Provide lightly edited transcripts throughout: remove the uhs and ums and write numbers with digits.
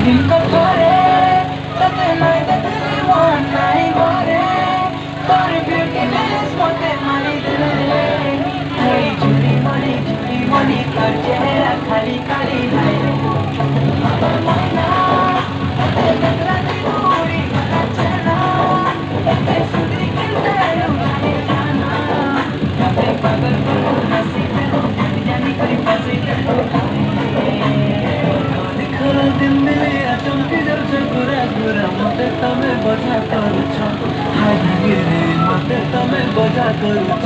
दिनको थोरे तते नाइ देखली वन नाइ भरे तोर ब्यूटीनेस मते मारी देले हेई झुरी मनी तोर चेहरा खाली खाली हाय मैना तते नखरा दिलोरी भरा चना तते सुधरी के तेरू नाइ जाना कते पागल करू हंसी तेरू जानी करी फंसी तेरू खरा दिन मिले चमकी जाऊछ गोरा गोरा मते तमे बजा करूछ हाय रे मते तमे बजा करूछ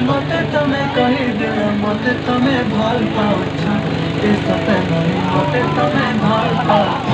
मते तमे कही दिल मते तमे भल पाउछ ए सते नहीं मते तमे भल पाउछ